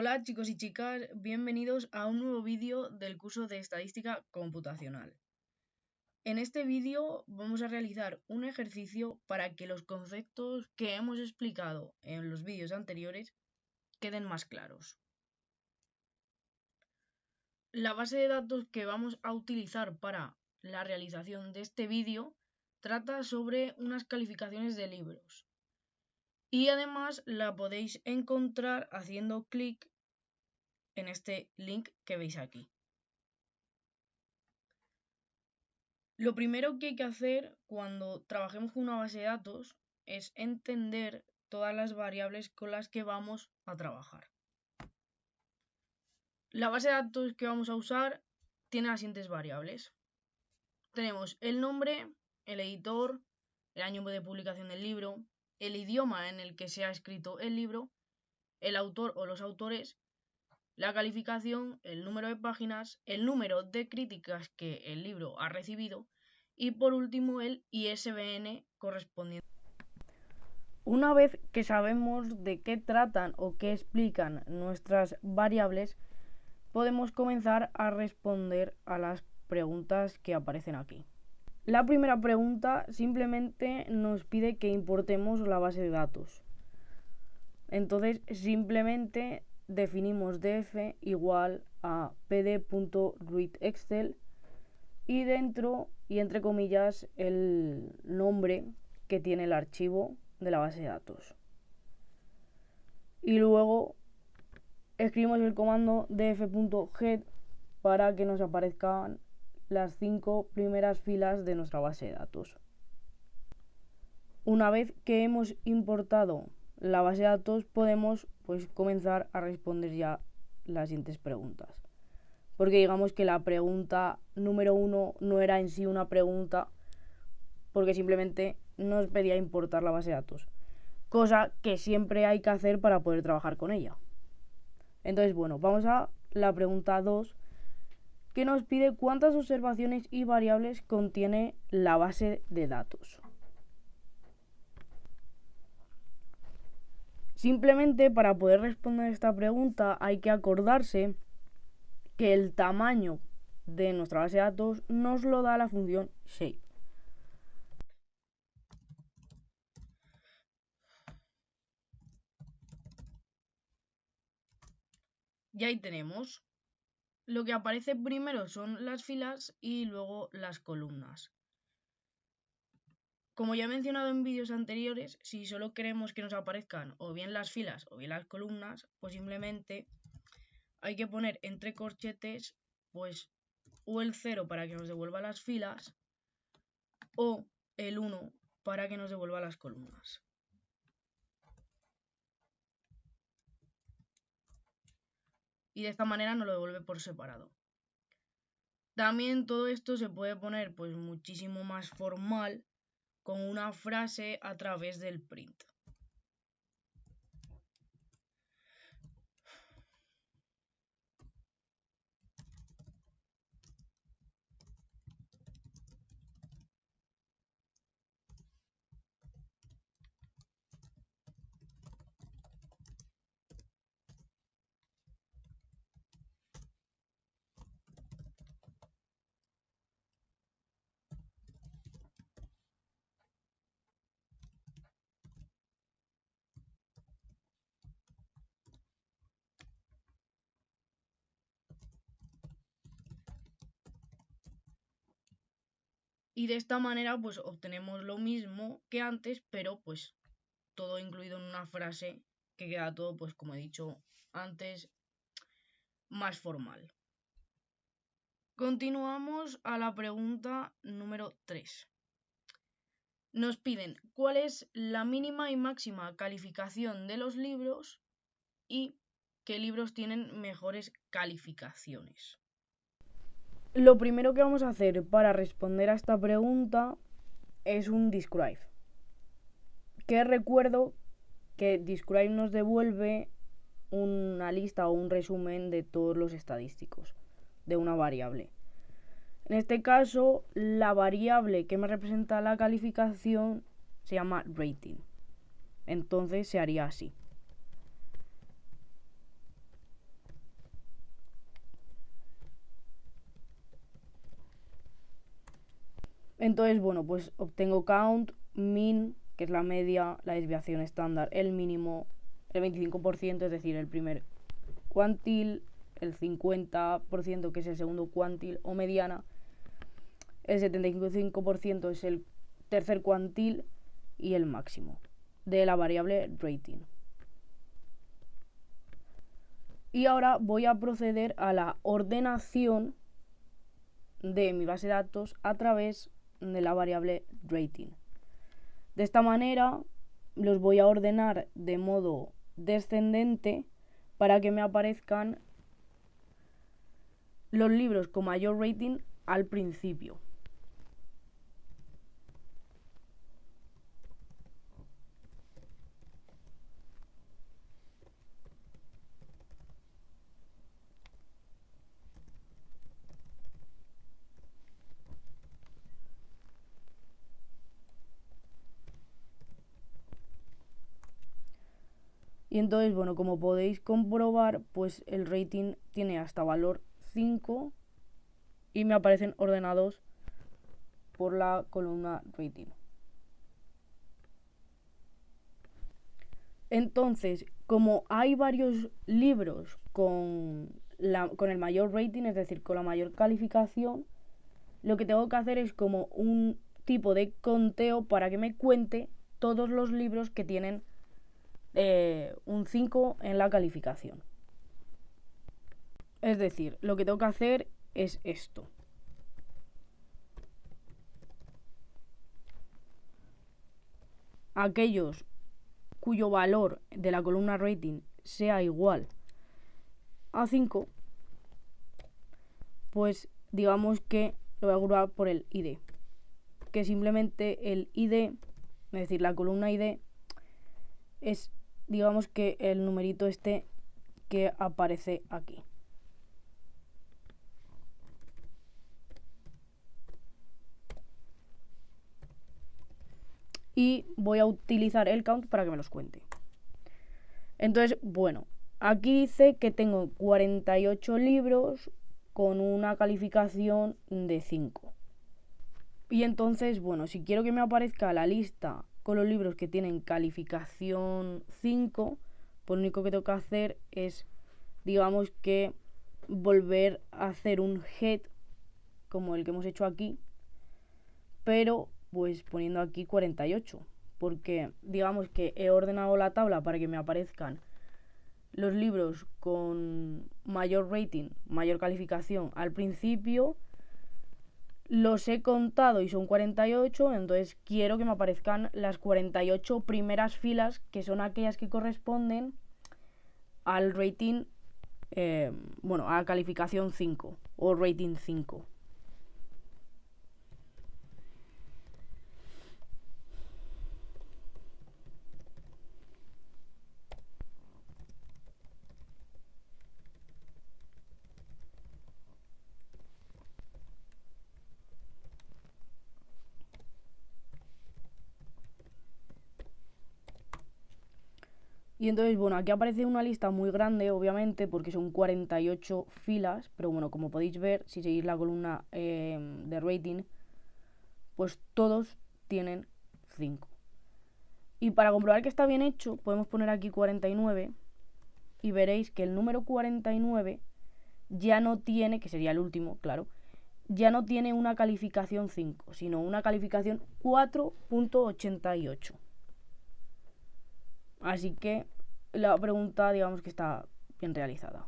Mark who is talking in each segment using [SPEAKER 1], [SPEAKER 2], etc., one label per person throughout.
[SPEAKER 1] Hola chicos y chicas, bienvenidos a un nuevo vídeo del curso de Estadística Computacional. En este vídeo vamos a realizar un ejercicio para que los conceptos que hemos explicado en los vídeos anteriores queden más claros. La base de datos que vamos a utilizar para la realización de este vídeo trata sobre unas calificaciones de libros. Y además la podéis encontrar haciendo clic en este link que veis aquí. Lo primero que hay que hacer cuando trabajemos con una base de datos es entender todas las variables con las que vamos a trabajar. La base de datos que vamos a usar tiene las siguientes variables. Tenemos el nombre, el editor, el año de publicación del libro, el idioma en el que se ha escrito el libro, el autor o los autores, la calificación, el número de páginas, el número de críticas que el libro ha recibido y por último el ISBN correspondiente. Una vez que sabemos de qué tratan o qué explican nuestras variables, podemos comenzar a responder a las preguntas que aparecen aquí. La primera pregunta simplemente nos pide que importemos la base de datos. Entonces simplemente definimos df igual a pd.readExcel y dentro y entre comillas el nombre que tiene el archivo de la base de datos. Y luego escribimos el comando df.get para que nos aparezcan las 5 primeras filas de nuestra base de datos. Una vez que hemos importado la base de datos, podemos comenzar a responder ya las siguientes preguntas. Porque digamos que la pregunta número 1 no era en sí una pregunta, porque simplemente nos pedía importar la base de datos, cosa que siempre hay que hacer para poder trabajar con ella. Entonces, bueno, vamos a la pregunta 2, que nos pide cuántas observaciones y variables contiene la base de datos. Simplemente para poder responder esta pregunta hay que acordarse que el tamaño de nuestra base de datos nos lo da la función shape. Y ahí tenemos. Lo que aparece primero son las filas y luego las columnas. Como ya he mencionado en vídeos anteriores, si solo queremos que nos aparezcan o bien las filas o bien las columnas, pues simplemente hay que poner entre corchetes o el 0 para que nos devuelva las filas o el 1 para que nos devuelva las columnas. Y de esta manera nos lo devuelve por separado. También todo esto se puede poner muchísimo más formal con una frase a través del print. Y de esta manera obtenemos lo mismo que antes, pero todo incluido en una frase que queda todo, como he dicho antes, más formal. Continuamos a la pregunta número 3. Nos piden cuál es la mínima y máxima calificación de los libros y qué libros tienen mejores calificaciones. Lo primero que vamos a hacer para responder a esta pregunta es un describe. Que recuerdo que describe nos devuelve una lista o un resumen de todos los estadísticos de una variable. En este caso, la variable que me representa la calificación se llama rating. Entonces se haría así. Entonces, bueno, pues obtengo count, min, que es la media, la desviación estándar, el mínimo, el 25%, es decir, el primer cuantil, el 50%, que es el segundo cuantil o mediana, el 75% es el tercer cuantil y el máximo de la variable rating. Y ahora voy a proceder a la ordenación de mi base de datos a través de la variable rating. De esta manera los voy a ordenar de modo descendente para que me aparezcan los libros con mayor rating al principio. Y entonces, bueno, como podéis comprobar, pues el rating tiene hasta valor 5 y me aparecen ordenados por la columna rating. Entonces, como hay varios libros con el mayor rating, es decir, con la mayor calificación, lo que tengo que hacer es como un tipo de conteo para que me cuente todos los libros que tienen un 5 en la calificación. Es decir, lo que tengo que hacer es esto. Aquellos cuyo valor de la columna rating sea igual a 5, pues digamos que lo voy a agrupar por el ID, que simplemente el ID, es decir, la columna ID, es, digamos que el numerito este que aparece aquí. Y voy a utilizar el count para que me los cuente. Entonces, bueno, aquí dice que tengo 48 libros con una calificación de 5. Y entonces, bueno, si quiero que me aparezca la lista con los libros que tienen calificación 5, pues lo único que tengo que hacer es, digamos que, volver a hacer un head como el que hemos hecho aquí, pero pues poniendo aquí 48, porque digamos que he ordenado la tabla para que me aparezcan los libros con mayor rating, mayor calificación al principio. Los he contado y son 48, entonces quiero que me aparezcan las 48 primeras filas, que son aquellas que corresponden al rating, a calificación 5 o rating 5. Y entonces, bueno, aquí aparece una lista muy grande, obviamente, porque son 48 filas, pero bueno, como podéis ver, si seguís la columna de rating, pues todos tienen 5. Y para comprobar que está bien hecho, podemos poner aquí 49 y veréis que el número 49 ya no tiene, que sería el último, claro, ya no tiene una calificación 5, sino una calificación 4.88. Así que la pregunta, digamos que está bien realizada.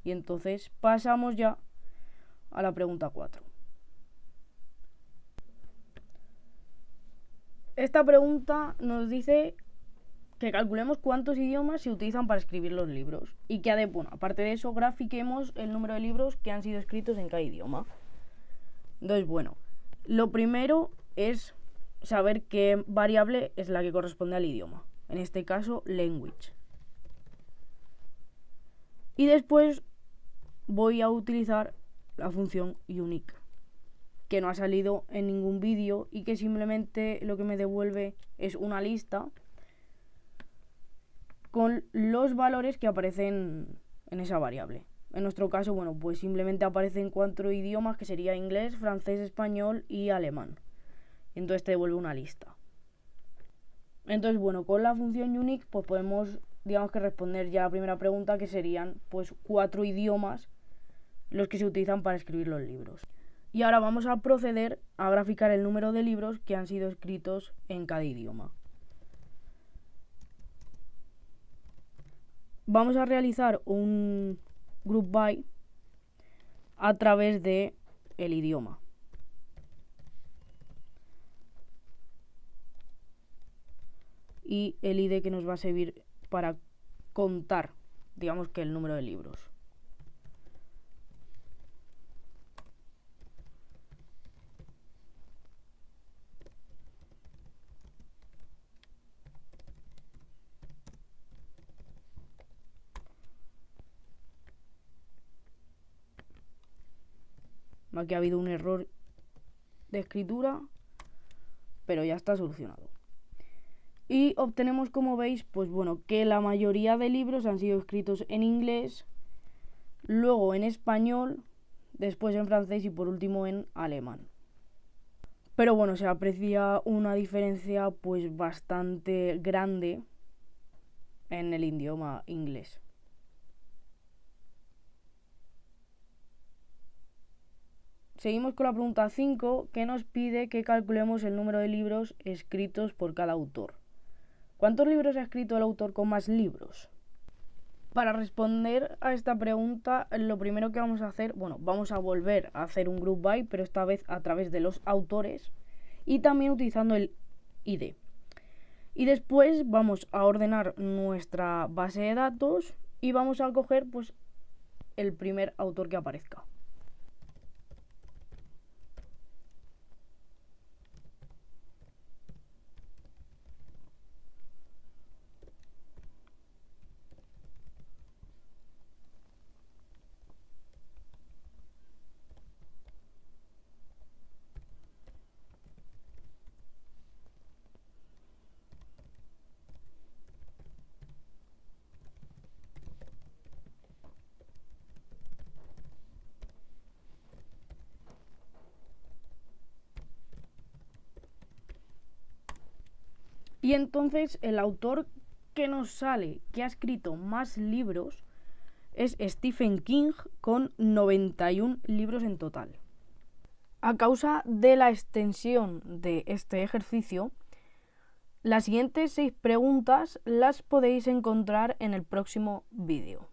[SPEAKER 1] Y entonces pasamos ya a la pregunta 4. Esta pregunta nos dice que calculemos cuántos idiomas se utilizan para escribir los libros y que, aparte de eso, grafiquemos el número de libros que han sido escritos en cada idioma. Entonces, bueno, lo primero es saber qué variable es la que corresponde al idioma. En este caso, language. Y después voy a utilizar la función unique, que no ha salido en ningún vídeo y que simplemente lo que me devuelve es una lista con los valores que aparecen en esa variable. En nuestro caso, pues simplemente aparecen 4 idiomas, que sería inglés, francés, español y alemán. entonces te devuelve una lista. Entonces, bueno, con la función unique pues podemos, digamos que responder ya la primera pregunta, que serían pues 4 idiomas los que se utilizan para escribir los libros. Y ahora vamos a proceder a graficar el número de libros que han sido escritos en cada idioma. Vamos a realizar un group by a través de el idioma. Y el ID que nos va a servir para contar, digamos que el número de libros. Aquí ha habido un error de escritura, pero ya está solucionado. Y obtenemos, como veis, pues bueno, que la mayoría de libros han sido escritos en inglés, luego en español, después en francés y por último en alemán. Pero bueno, se aprecia una diferencia pues bastante grande en el idioma inglés. Seguimos con la pregunta 5, que nos pide que calculemos el número de libros escritos por cada autor. ¿Cuántos libros ha escrito el autor con más libros? Para responder a esta pregunta, lo primero que vamos a hacer, vamos a volver a hacer un group by, pero esta vez a través de los autores y también utilizando el ID. Y después vamos a ordenar nuestra base de datos y vamos a coger pues el primer autor que aparezca. Y entonces el autor que nos sale que ha escrito más libros es Stephen King, con 91 libros en total. A causa de la extensión de este ejercicio, las siguientes 6 preguntas las podéis encontrar en el próximo vídeo.